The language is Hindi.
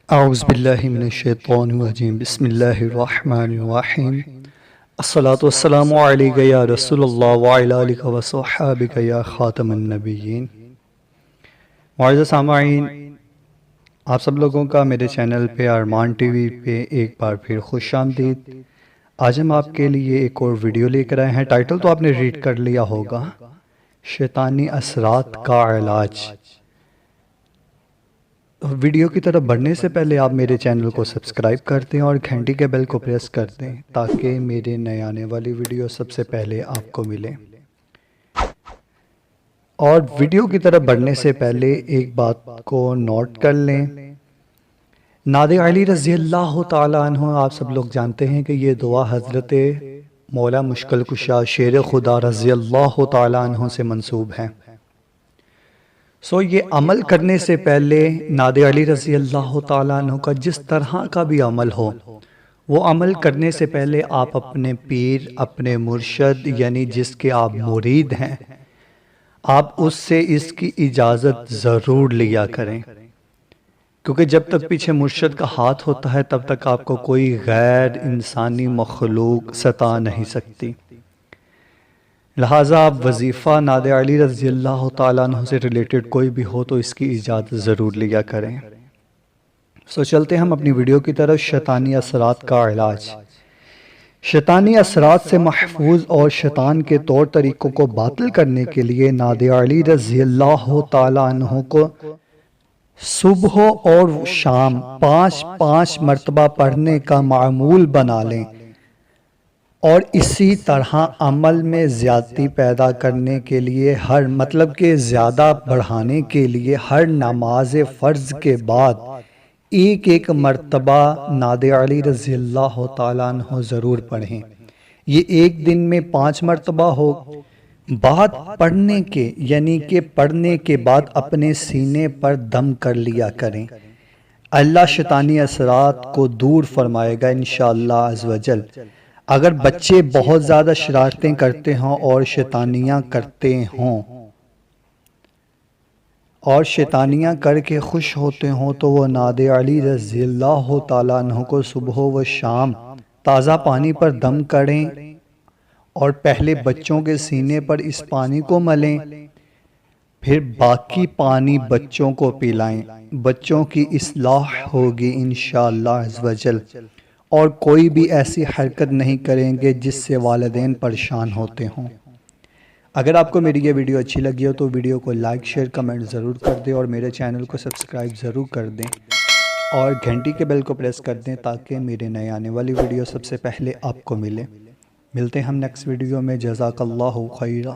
औज़ुबिल्लाहिमिनश्शैतानिर्रजीम बिस्मिल्लाहिर्रहमानिर्रहीम अस्सलातु वस्सलामु अलैका या रसूलल्लाह व अला आलिका व सहाबिका या खातमन नबिय्यीन। मुअज़्ज़ज़ सामाईन, आप सब लोगों का मेरे चैनल पे अरमान टीवी पे एक बार फिर खुशामदीद। आज हम आपके लिए एक और वीडियो लेकर आए हैं। टाइटल तो आपने रीड कर लिया होगा, शैतानी असरात का इलाज। वीडियो की तरफ बढ़ने से पहले आप मेरे चैनल को सब्सक्राइब कर दें और घंटी के बेल को प्रेस कर दें ताकि मेरे नए आने वाली वीडियो सबसे पहले आपको मिले। और वीडियो की तरफ बढ़ने से पहले एक बात को नोट कर लें, नादे अली रज़ी अल्लाह ताला अन्हु, आप सब लोग जानते हैं कि ये दुआ हज़रत मौला मुश्किल कुशा शेर खुदा रज़ी अल्लाह ताला अन्हु से मंसूब है। ये अमल करने से पहले नादे अली रज़ी अल्लाह ताला अन्हु का जिस तरह का भी अमल हो, वो अमल करने से पहले आप अपने पीर, अपने मुर्शद यानी जिसके आप मुरीद हैं, आप उससे इसकी इजाज़त ज़रूर लिया करें, क्योंकि जब तक पीछे मुर्शद का हाथ होता है तब तक आपको कोई गैर इंसानी मखलूक सता नहीं सकती। लिहाजा आप वजीफ़ा नादे अली रज़ी अल्लाह ताला अन्हु से रिलेटेड कोई भी हो तो इसकी इजाज़त ज़रूर लिया करें। चलते हम अपनी वीडियो की तरफ। शैतानी असरात का इलाज। शैतानी असरात से महफूज और शैतान के तौर तरीक़ों को बातिल करने के लिए नादे अली रज़ी अल्लाह ताला अन्हु को सुबह और शाम 5-5 मरतबा पढ़ने का मामूल बना लें और इसी तरह अमल में ज़्यादती पैदा करने के लिए के ज़्यादा बढ़ाने के लिए हर नमाज फ़र्ज़ के बाद एक एक मरतबा नादे अली रज़ी अल्लाह ताला अन्हु ज़रूर पढ़ें। ये एक दिन में 5 मरतबा हो। बाद पढ़ने के यानी कि पढ़ने के बाद अपने सीने पर दम कर लिया करें। अल्लाह शैतानी असरात को दूर फरमाएगा इंशाअल्लाह अज़्ज़ व जल। अगर बच्चे बहुत ज़्यादा शरारतें करते हों और शैतानियाँ करते हों और शैतानियाँ करके खुश होते हों तो वो नादे अली रज़ी अल्लाह ताला अन्हु को सुबह व शाम ताज़ा पानी पर दम करें और पहले बच्चों के सीने पर इस पानी को मलें, फिर बाकी पानी बच्चों को पिलाएं। बच्चों की इस्लाह होगी इंशाअल्लाह अज़्ज़ व जल और कोई भी ऐसी हरकत नहीं करेंगे जिससे वालिदैन परेशान होते हों। अगर आपको मेरी ये वीडियो अच्छी लगी हो तो वीडियो को लाइक, शेयर, कमेंट ज़रूर कर दें और मेरे चैनल को सब्सक्राइब ज़रूर कर दें और घंटी के बेल को प्रेस कर दें ताकि मेरे नए आने वाली वीडियो सबसे पहले आपको मिले। मिलते हैं हम नेक्स्ट वीडियो में। जज़ाकल्लाहु खैरा।